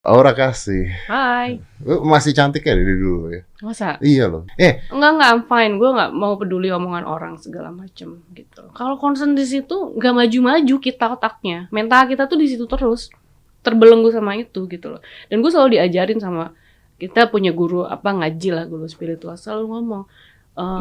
Aura kasih. Hai. Lu masih cantik ya dari dulu ya? Masa? Iya loh. Enggak, I'm fine. Gue nggak mau peduli omongan orang segala macem gitu. Kalau concern di situ nggak maju-maju kita otaknya. Mental kita tuh di situ terus terbelenggu sama itu gitu loh. Dan gue selalu diajarin sama kita punya guru ngaji lah, guru spiritual selalu ngomong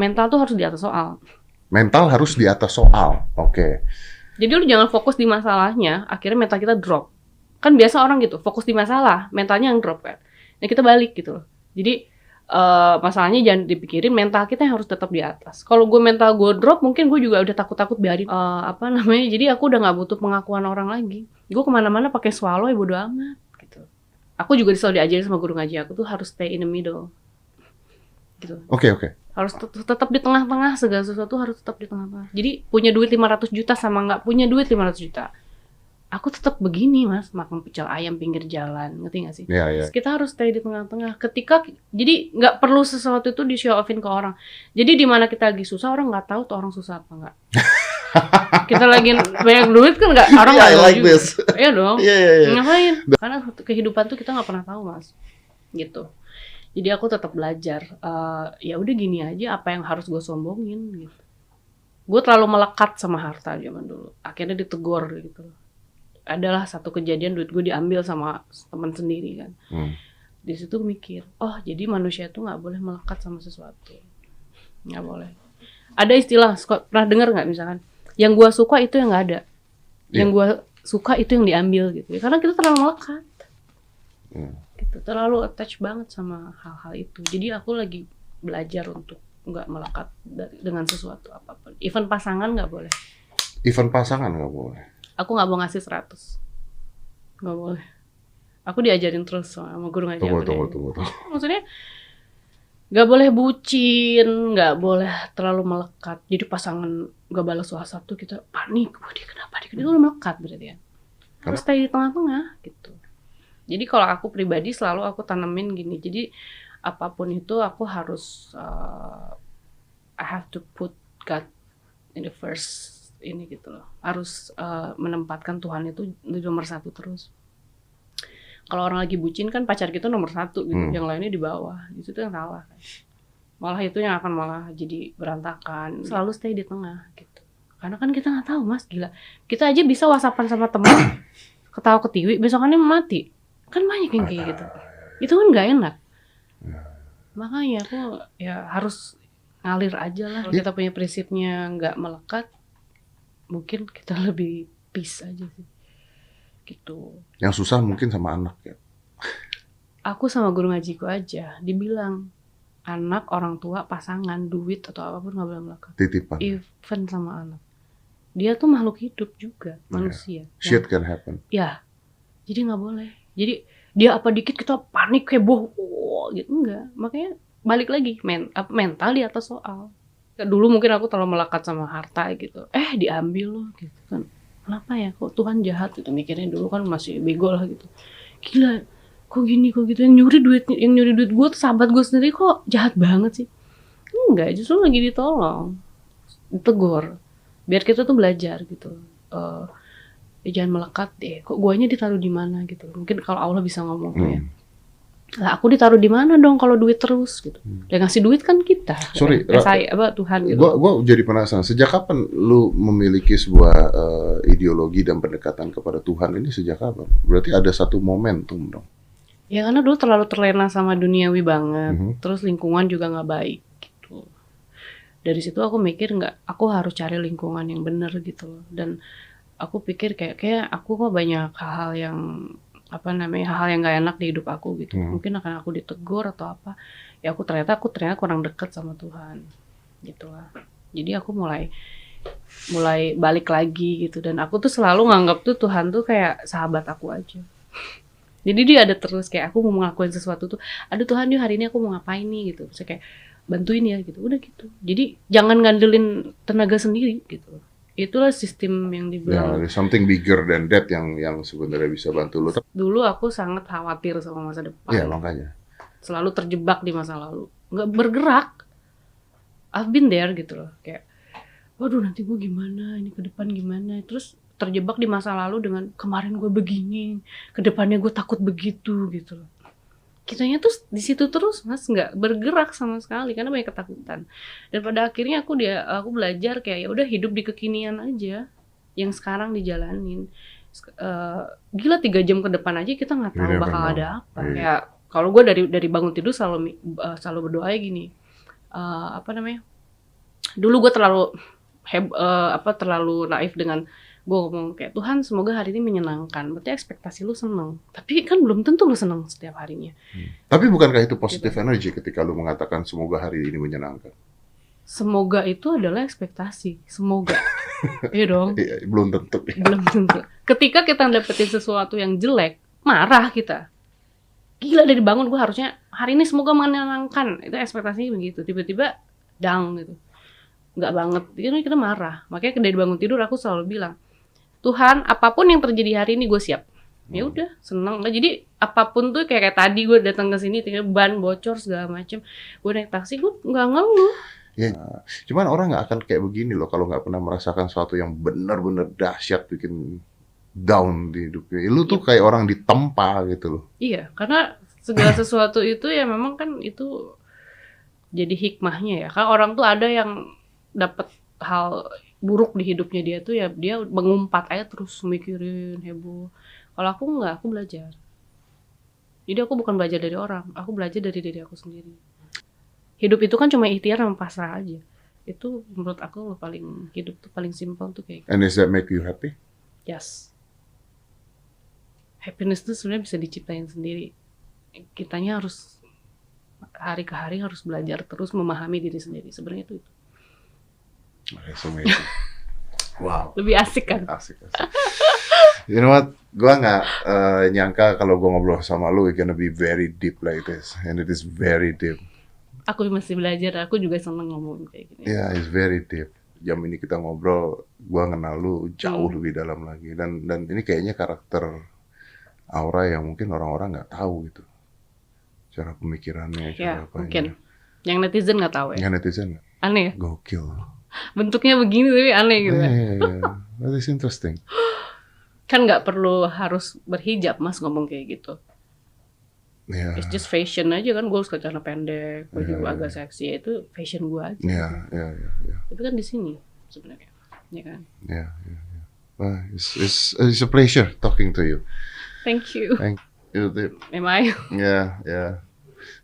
mental tuh harus di atas soal. Mental harus di atas soal. Oke. Jadi lu jangan fokus di masalahnya, akhirnya mental kita drop. Kan biasa orang gitu, fokus di masalah, mentalnya yang drop kan. Nah kita balik gitu loh. Jadi masalahnya jangan dipikirin, mental kita yang harus tetap di atas. Kalau gue mental gue drop, mungkin gue juga udah takut-takut biarin jadi aku udah nggak butuh pengakuan orang lagi. Gue kemana-mana pakai swallow ya bodo amat gitu. Aku juga selalu diajarin sama guru ngaji aku tuh harus stay in the middle gitu. Oke. Harus tetap di tengah-tengah, segala sesuatu harus tetap di tengah-tengah. Jadi punya duit 500 juta sama nggak punya duit 500 juta. Aku tetap begini mas, makan pecel ayam pinggir jalan, ngerti nggak sih? Iya. Kita harus stay di tengah-tengah. Jadi nggak perlu sesuatu itu di show offin ke orang. Jadi di mana kita lagi susah, orang nggak tahu tuh orang susah apa nggak. Kita lagi banyak duit kan nggak, orang nggak tahu juga. Iya dong. Iya. Ngapain? Karena kehidupan tuh kita nggak pernah tahu mas, gitu. Jadi aku tetap belajar. Ya udah gini aja, apa yang harus gue sombongin gitu. Gue terlalu melekat sama harta zaman dulu. Akhirnya ditegur gitu. Adalah satu kejadian duit gue diambil sama teman sendiri kan. Di situ mikir, oh jadi manusia itu nggak boleh melekat sama sesuatu, nggak boleh. Ada istilah, pernah dengar nggak misalkan, yang gue suka itu yang nggak ada, yang gue suka itu yang diambil gitu. Karena kita terlalu melekat, gitu, terlalu attach banget sama hal-hal itu. Jadi aku lagi belajar untuk nggak melekat dengan sesuatu apapun. Even pasangan nggak boleh. Even pasangan nggak boleh. Aku nggak mau ngasih 100. Nggak boleh. Aku diajarin terus sama guru ngaji aku. Tunggu. Maksudnya nggak boleh bucin, nggak boleh terlalu melekat. Jadi pasangan nggak balas WhatsApp tuh kita panik. Wah dia kenapa? Dia udah melekat berarti ya. Harus stay di tengah-tengah gitu. Jadi kalau aku pribadi selalu aku tanemin gini. Jadi apapun itu aku harus I have to put God in the first ini gitu loh. Harus menempatkan Tuhan itu di nomor 1 terus. Kalau orang lagi bucin kan pacar kita nomor 1 gitu, yang lainnya di bawah. Itu tuh yang salah kan. Malah itu yang akan malah jadi berantakan. Selalu stay di tengah gitu. Karena kan kita nggak tahu mas, gila. Kita aja bisa whatsappan sama teman, ketawa ketiwi, besokannya mati. Kan banyak yang kayak gitu. Itu kan nggak enak. Makanya aku ya harus ngalir aja lah. Kalau kita punya prinsipnya nggak melekat, mungkin kita lebih peace aja sih, gitu. Yang susah mungkin sama anak ya. Aku sama guru ngajiku aja dibilang anak, orang tua, pasangan, duit atau apapun nggak boleh melekat. Titipan. Even sama anak, dia tuh makhluk hidup juga, manusia. Shit can happen. Ya, jadi nggak boleh. Jadi dia apa dikit kita panik heboh, gitu enggak. Makanya balik lagi mental di atas soal. Dulu mungkin aku terlalu melekat sama harta gitu. Diambil loh gitu kan. Kenapa ya kok Tuhan jahat gitu, mikirnya dulu kan masih bego lah gitu. Gila, kok gini kok gitu, yang nyuri duit gue tuh sahabat gue sendiri kok jahat banget sih. Enggak, justru lagi ditolong, ditegur. Biar kita tuh belajar gitu. Jangan melekat deh. Kok guanya ditaruh di mana gitu. Mungkin kalau Allah bisa ngomong tuh ya. Lah aku ditaruh di mana dong kalau duit terus gitu. Dan ngasih duit kan kita. Sorry, Tuhan gitu. Gua jadi penasaran. Sejak kapan lu memiliki sebuah ideologi dan pendekatan kepada Tuhan ini sejak kapan? Berarti ada satu momentum dong. Ya karena dulu terlalu terlena sama duniawi banget. Terus lingkungan juga nggak baik gitu. Dari situ aku mikir aku harus cari lingkungan yang benar gitu loh. Dan aku pikir kayak aku kok banyak hal-hal yang hal yang nggak enak di hidup aku gitu. Mungkin akan aku ditegur atau apa. Ya aku ternyata kurang dekat sama Tuhan. Gitulah. Jadi aku mulai balik lagi gitu. Dan aku tuh selalu nganggap tuh Tuhan tuh kayak sahabat aku aja. Jadi dia ada terus, kayak aku mau ngelakuin sesuatu tuh, aduh Tuhan yuk hari ini aku mau ngapain nih gitu. Terus kayak bantuin ya gitu. Udah gitu. Jadi jangan ngandelin tenaga sendiri gitu. Itulah sistem yang dibilang something bigger than that yang sebenarnya bisa bantu lo. Dulu aku sangat khawatir sama masa depan. Iya, makanya. Selalu terjebak di masa lalu. Nggak bergerak. I've been there gitu loh. Kayak, waduh nanti gue gimana, ini ke depan gimana. Terus terjebak di masa lalu dengan kemarin gue begini, kedepannya gue takut begitu gitu loh. Kitanya tuh di situ terus mas, nggak bergerak sama sekali karena banyak ketakutan. Dan pada akhirnya aku belajar kayak ya udah hidup di kekinian aja, yang sekarang dijalanin. Gila 3 jam ke depan aja kita nggak tahu bakal ada apa. Kayak kalau gue dari bangun tidur selalu berdoa gini, dulu gue terlalu naif dengan gue ngomong kayak Tuhan semoga hari ini menyenangkan, berarti ekspektasi lu seneng, tapi kan belum tentu lu seneng setiap harinya. Tapi bukankah itu positive energy ketika lu mengatakan semoga hari ini menyenangkan? Semoga itu adalah ekspektasi, semoga. Iya dong. Belum tentu. Belum tentu. Ketika kita dapetin sesuatu yang jelek, marah kita. Gila dari bangun gue harusnya hari ini semoga menyenangkan, itu ekspektasinya begitu. Tiba-tiba down gitu. Nggak banget, kita marah. Makanya dari bangun tidur aku selalu bilang, Tuhan, apapun yang terjadi hari ini gue siap. Ya udah, seneng. Nah, jadi apapun tuh kayak tadi gue datang ke sini, tinggal ban bocor segala macem. Gue naik taksi, gue nggak ngeluh. Ya, cuman orang nggak akan kayak begini loh kalau nggak pernah merasakan sesuatu yang benar-benar dahsyat bikin down di hidupnya. Lu tuh kayak orang ditempa gitu loh. Iya, karena segala sesuatu itu ya memang kan itu jadi hikmahnya ya. Kan orang tuh ada yang dapat hal buruk di hidupnya dia tuh ya dia mengumpat aja terus mikirin heboh. Kalau aku enggak, aku belajar. Jadi aku bukan belajar dari orang, aku belajar dari diri aku sendiri. Hidup itu kan cuma ikhtiar sama pasrah aja. Itu menurut aku hidup tuh paling simpel tuh kayak gitu. And does that make you happy? Yes. Happiness tuh sebenarnya bisa diciptain sendiri. Kitanya harus hari ke hari harus belajar terus memahami diri sendiri. Sebenarnya itu. That's amazing. Wow. Lebih asik kan? Asik. You know what? Gua nggak nyangka kalau gua ngobrol sama lu, it's gonna be very deep like this, and it is very deep. Aku masih belajar. Aku juga seneng ngomong kayak gini. Yeah, it's very deep. Jam ini kita ngobrol, gua kenal lu jauh lebih dalam lagi, dan ini kayaknya karakter Aura yang mungkin orang-orang nggak tahu gitu, cara pemikirannya, cara apanya. Mungkin. Yang netizen nggak tahu ya. Yang netizen aneh ya? Gokil. Bentuknya begini tapi aneh gitu. Yeah. That is interesting. Kan nggak perlu harus berhijab mas ngomong kayak gitu. Yeah. It's just fashion aja kan, gue suka celana pendek, baju agak seksi, itu fashion gue aja. Yeah. Tapi kan di sini sebenarnya, ya kan? Yeah. Well, it's a pleasure talking to you. Thank you. Thank you. Am I? Yeah.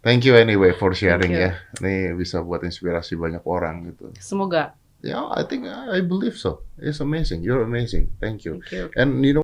Thank you anyway for sharing ya. Ini bisa buat inspirasi banyak orang gitu. Semoga. Yeah, I believe so. It's amazing. You're amazing. Thank you. Thank you. And you know